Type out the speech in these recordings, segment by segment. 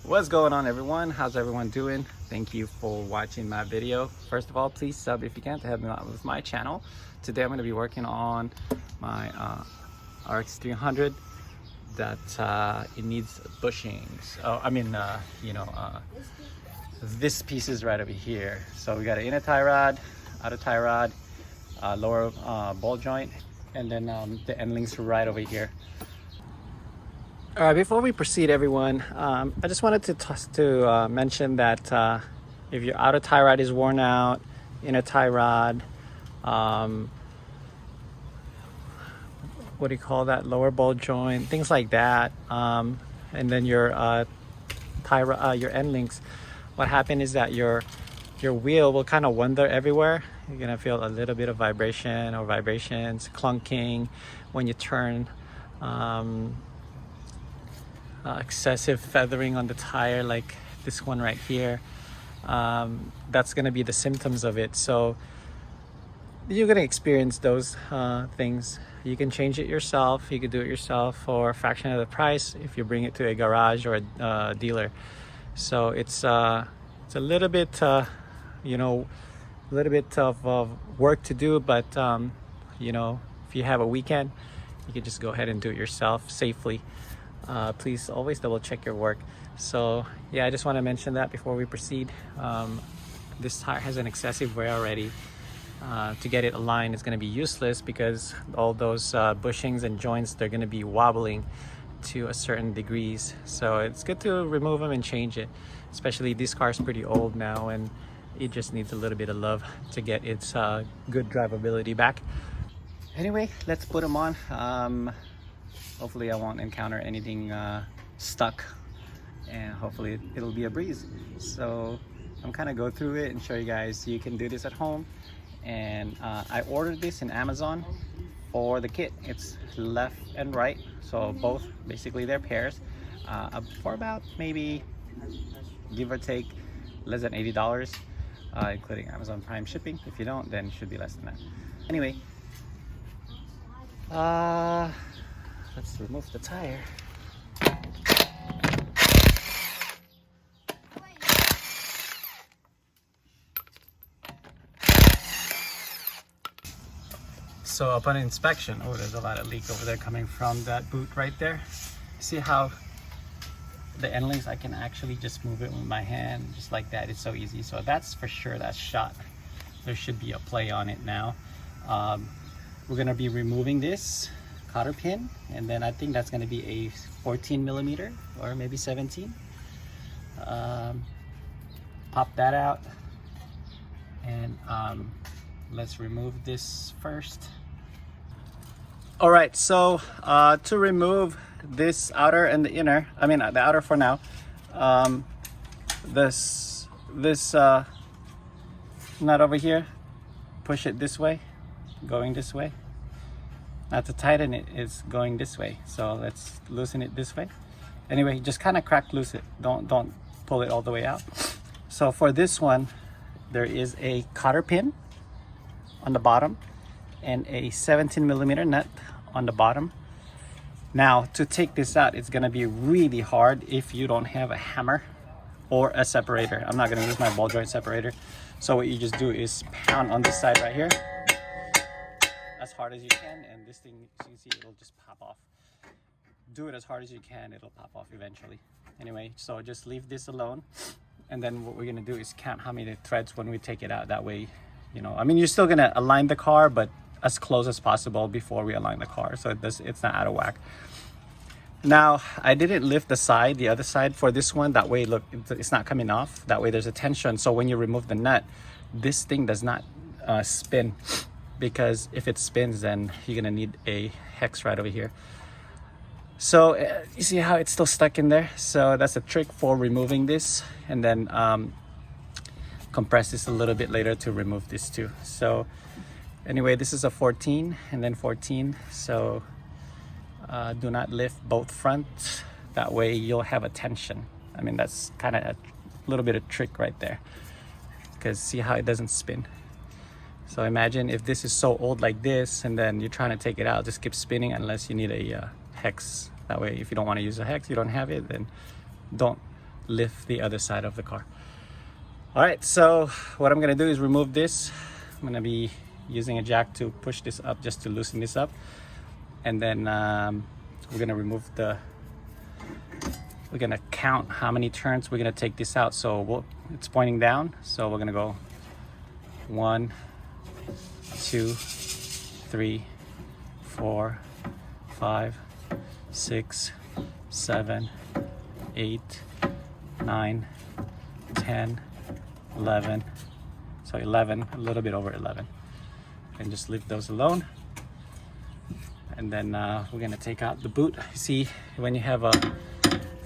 What's going on, everyone? How's everyone doing? Thank you for watching my video. First of all, please sub if you can to help me out with my channel. Today I'm going to be working on my Rx300 that it needs bushings. This piece is right over here. So we got an inner tie rod, outer tie rod, lower ball joint, and then the end links right over here. All right, before we proceed, everyone, I just wanted to mention that if your outer tie rod is worn out, inner tie rod, what do you call that, lower ball joint, things like that, and then your your end links, what happened is that your wheel will kind of wander everywhere. You're gonna feel a little bit of vibration or vibrations, clunking when you turn. Excessive feathering on the tire, like this one right here. That's gonna be the symptoms of it. So you're gonna experience those things. You can change it yourself. You could do it yourself for a fraction of the price if you bring it to a garage or a dealer. So it's a little bit a little bit of work to do, but if you have a weekend, you can just go ahead and do it yourself safely. Please always double check your work. So yeah, I just want to mention that before we proceed. This tire has an excessive wear already. To get it aligned is going to be useless because all those bushings and joints, they're going to be wobbling to a certain degrees. So it's good to remove them and change it, especially this car is pretty old now and it just needs a little bit of love to get its good drivability back. Anyway, let's put them on. Hopefully I won't encounter anything stuck, and hopefully it'll be a breeze. So I'm kind of go through it and show you guys you can do this at home. And I ordered this in Amazon for the kit. It's left and right, so both basically they're pairs for about maybe, give or take, less than $80, including Amazon Prime shipping. If you don't, then it should be less than that. Anyway, let's remove the tire. So upon inspection, oh, there's a lot of leak over there coming from that boot right there. See how the end links, I can actually just move it with my hand just like that. It's so easy. So that's for sure, that's shot. There should be a play on it now. We're gonna be removing this cotter pin, and then I think that's going to be a 14 millimeter or maybe 17. Pop that out, and let's remove this first. All right, so to remove this outer and the inner, the outer for now, this nut over here, push it this way, going this way. Now to tighten it is going this way, so let's loosen it this way. Anyway, just kind of crack loose it, don't pull it all the way out. So for this one, there is a cotter pin on the bottom and a 17 millimeter nut on the bottom. Now to take this out, it's gonna be really hard if you don't have a hammer or a separator. I'm not gonna use my ball joint separator. So what you just do is pound on this side right here as hard as you can, and this thing, as you can see, it'll just pop off. Do it as hard as you can, it'll pop off eventually. Anyway, so just leave this alone, and then what we're gonna do is count how many threads when we take it out. That way, you're still gonna align the car, but as close as possible before we align the car, so it's not out of whack. Now, I didn't lift the other side for this one. That way, look, it's not coming off. That way there's a tension, so when you remove the nut, this thing does not spin. Because if it spins, then you're gonna need a hex right over here. So you see how it's still stuck in there? So that's a trick for removing this, and then compress this a little bit later to remove this too. So anyway, this is a 14 and then 14. So do not lift both fronts. That way you'll have a tension. That's kind of a little bit of trick right there, because see how it doesn't spin. So imagine if this is so old like this, and then you're trying to take it out, just keep spinning unless you need a hex. That way, if you don't want to use a hex, you don't have it, then don't lift the other side of the car. All right, so what I'm gonna do is remove this. I'm gonna be using a jack to push this up just to loosen this up, and then we're gonna remove we're gonna count how many turns we're gonna take this out. So it's pointing down, so we're gonna go 1, 2, 3, 4, 5, 6, 7, 8, 9, 10, 11. So 11, a little bit over 11. And just leave those alone. And then we're gonna take out the boot. See, when you have a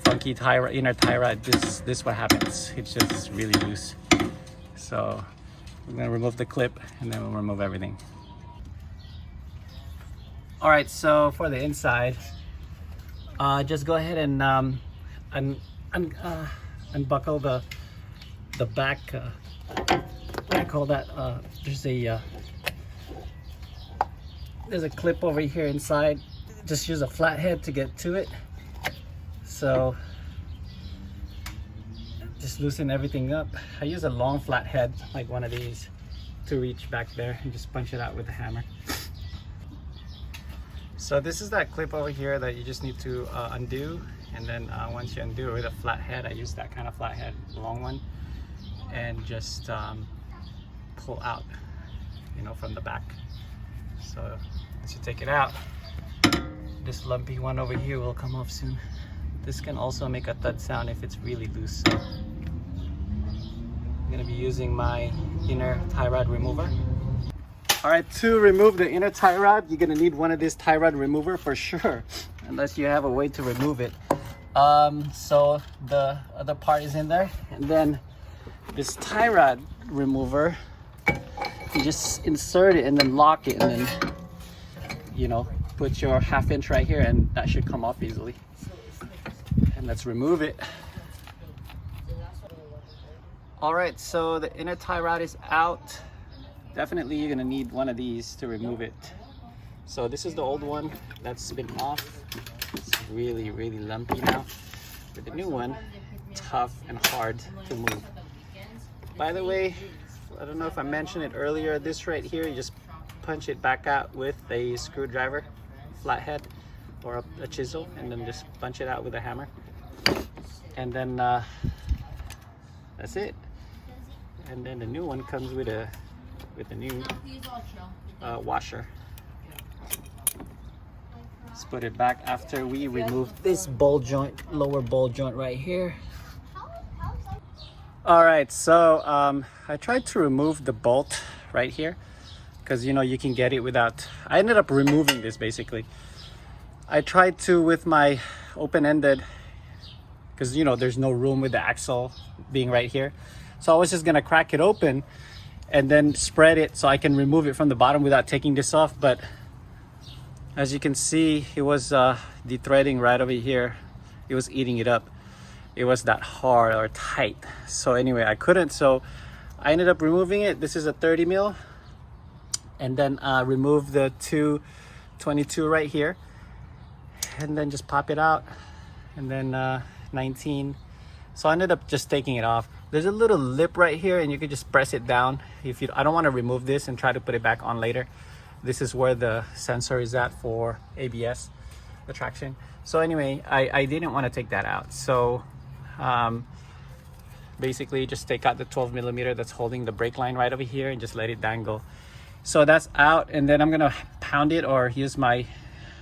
funky inner tie rod, this what happens. It's just really loose. So we're gonna remove the clip, and then we'll remove everything. All right, so for the inside, just go ahead and unbuckle the back. I call that. There's a clip over here inside. Just use a flathead to get to it. So just loosen everything up. I use a long flathead, like one of these, to reach back there and just punch it out with a hammer. So this is that clip over here that you just need to undo, and then once you undo it with a flathead, I use that kind of flathead, long one, and just pull out, you know, from the back. So once you take it out, this lumpy one over here will come off soon. This can also make a thud sound if it's really loose. So I'm gonna be using my inner tie rod remover. All right, to remove the inner tie rod, you're gonna need one of these tie rod remover for sure, unless you have a way to remove it. So the other part is in there, and then this tie rod remover, you just insert it and then lock it, and then, you know, put your 1/2 inch right here, and that should come off easily. And let's remove it. All right, so the inner tie rod is out. Definitely you're gonna need one of these to remove it. So this is the old one that's been off. It's really, really lumpy now. But the new one, tough and hard to move. By the way, I don't know if I mentioned it earlier, this right here, you just punch it back out with a screwdriver, flathead, or a chisel, and then just punch it out with a hammer. And then that's it. And then the new one comes with a new washer. Let's put it back after we remove this ball joint, lower ball joint right here. All right, so I tried to remove the bolt right here, because you know you can get it without. I ended up removing this basically. I tried to with my open-ended, because you know there's no room with the axle being right here. So I was just gonna crack it open and then spread it so I can remove it from the bottom without taking this off. But as you can see, it was de-threading right over here. It was eating it up. It was that hard or tight. So anyway, I couldn't, so I ended up removing it. This is a 30 mil, and then remove the 222 right here, and then just pop it out, and then 19. So I ended up just taking it off. There's a little lip right here, and you could just press it down. If you, I don't want to remove this and try to put it back on later. This is where the sensor is at for ABS, the traction. So anyway, I didn't want to take that out. So basically just take out the 12 millimeter that's holding the brake line right over here and just let it dangle. So that's out, and then I'm gonna pound it or use my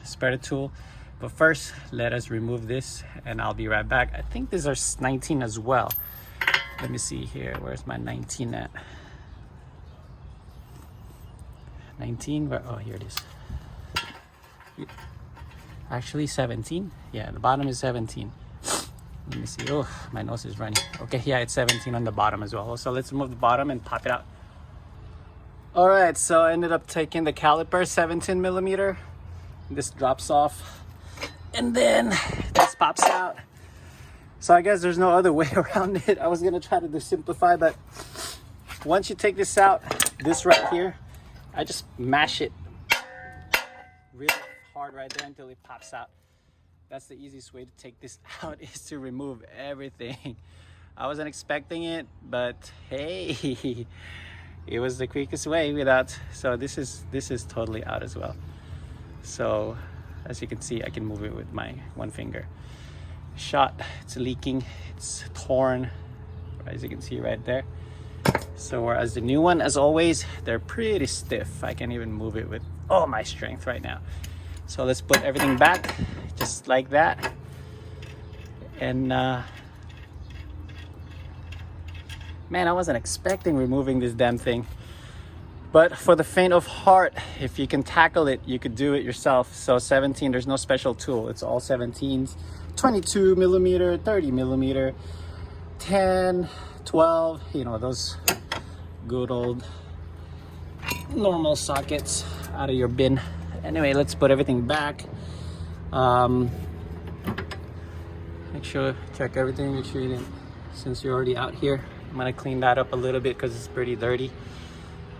spreader tool. But first, let us remove this, and I'll be right back. I think these are 19 as well. Let me see here. Where's my 19 at? 19? Where? Oh, here it is. Actually, 17. Yeah, the bottom is 17. Let me see. Oh, my nose is running. Okay, yeah, it's 17 on the bottom as well. So let's remove the bottom and pop it out. All right, so I ended up taking the caliper, 17 millimeter. This drops off, and then this pops out. So I guess there's no other way around it. I was gonna try to simplify, but once you take this out, this right here, I just mash it really hard right there until it pops out. that's the easiest way to take this out, is to remove everything. I wasn't expecting it, but hey, it was the quickest way without. So this is totally out as well. So as you can see, I can move it with my one finger. Shot, it's leaking, it's torn, as you can see right there. So whereas the new one, as always, they're pretty stiff. I can't even move it with all my strength right now. So let's put everything back just like that. And man, I wasn't expecting removing this damn thing. But for the faint of heart, if you can tackle it, you could do it yourself. So 17, there's no special tool. It's all 17s, 22 millimeter, 30 millimeter, 10, 12, you know, those good old normal sockets out of your bin. Anyway, let's put everything back. Make sure, check everything, make sure you didn't, since you're already out here, I'm gonna clean that up a little bit because it's pretty dirty.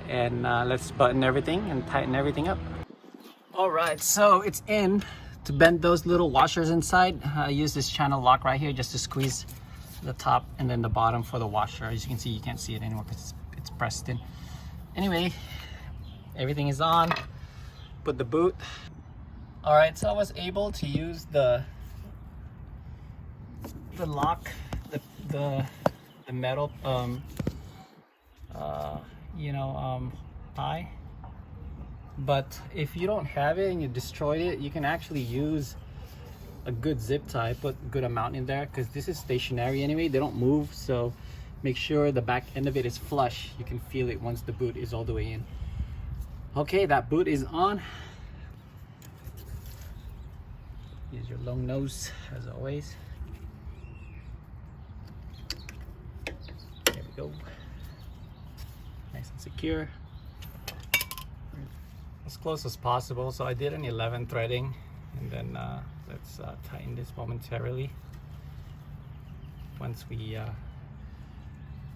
And let's button everything and tighten everything up. All right, so it's in. To bend those little washers inside, I use this channel lock right here just to squeeze the top and then the bottom for the washer. As you can see, you can't see it anymore because it's pressed in. Anyway, everything is on. Put the boot. All right, so I was able to use the lock, the metal tie. But if you don't have it and you destroyed it, you can actually use a good zip tie. Put a good amount in there because this is stationary anyway, they don't move. So make sure the back end of it is flush. You can feel it once the boot is all the way in. Okay, that boot is on. Use your long nose as always. There we go. Nice and secure. As close as possible. So I did an 11 threading, and then let's tighten this momentarily once we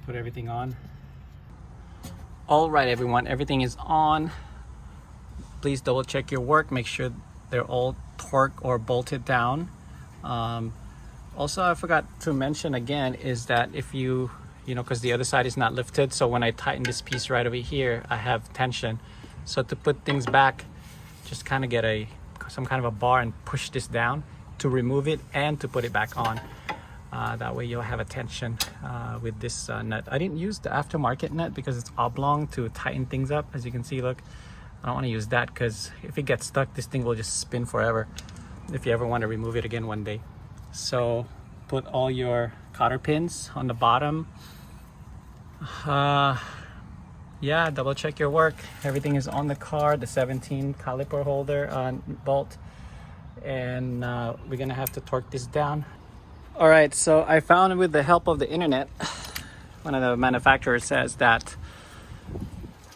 put everything on. All right, everyone, everything is on. Please double check your work, make sure they're all torqued or bolted down. Also, I forgot to mention again is that if you know, because the other side is not lifted, so when I tighten this piece right over here, I have tension. So to put things back, just kind of get some kind of a bar and push this down to remove it and to put it back on. That way you'll have a tension with this nut. I didn't use the aftermarket nut because it's oblong to tighten things up. As you can see, look, I don't want to use that because if it gets stuck, this thing will just spin forever if you ever want to remove it again one day. So put all your cotter pins on the bottom. Yeah, double check your work. Everything is on the car, the 17 caliper holder bolt, and we're gonna have to torque this down. All right, so I found with the help of the internet, one of the manufacturers says that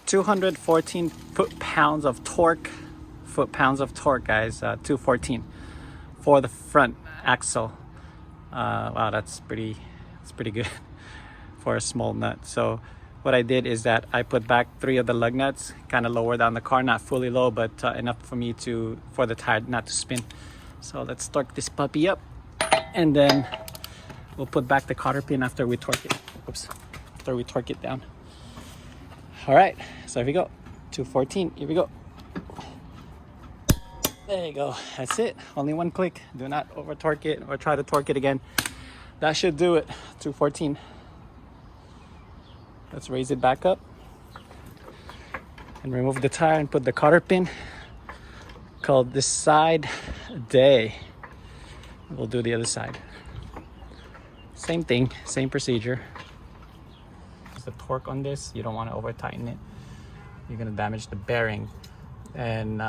214 foot-pounds of torque, guys, 214 for the front axle. Wow, that's pretty good for a small nut. So what I did is that I put back 3 of the lug nuts, kind of lower down the car, not fully low, but enough for me for the tire not to spin. So let's torque this puppy up, and then we'll put back the cotter pin after we torque it. Oops, after we torque it down. All right, so here we go, 214, here we go. There you go, that's it, only one click. Do not over torque it or try to torque it again. That should do it, 214. Let's raise it back up and remove the tire and put the cotter pin. Called this side day. We'll do the other side. Same thing, same procedure. The torque on this, you don't want to over tighten it. You're gonna damage the bearing. And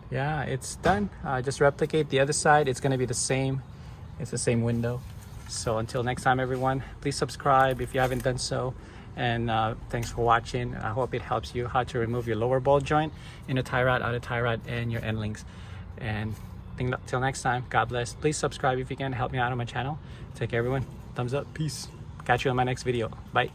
yeah, it's done. Just replicate the other side. It's gonna be the same. It's the same window. So until next time, everyone, please subscribe if you haven't done so. And thanks for watching. I hope it helps you how to remove your lower ball joint, inner tie rod, outer tie rod, and your end links. And till next time, God bless. Please subscribe if you can, help me out on my channel. Take care, everyone. Thumbs up. Peace. Catch you on my next video. Bye.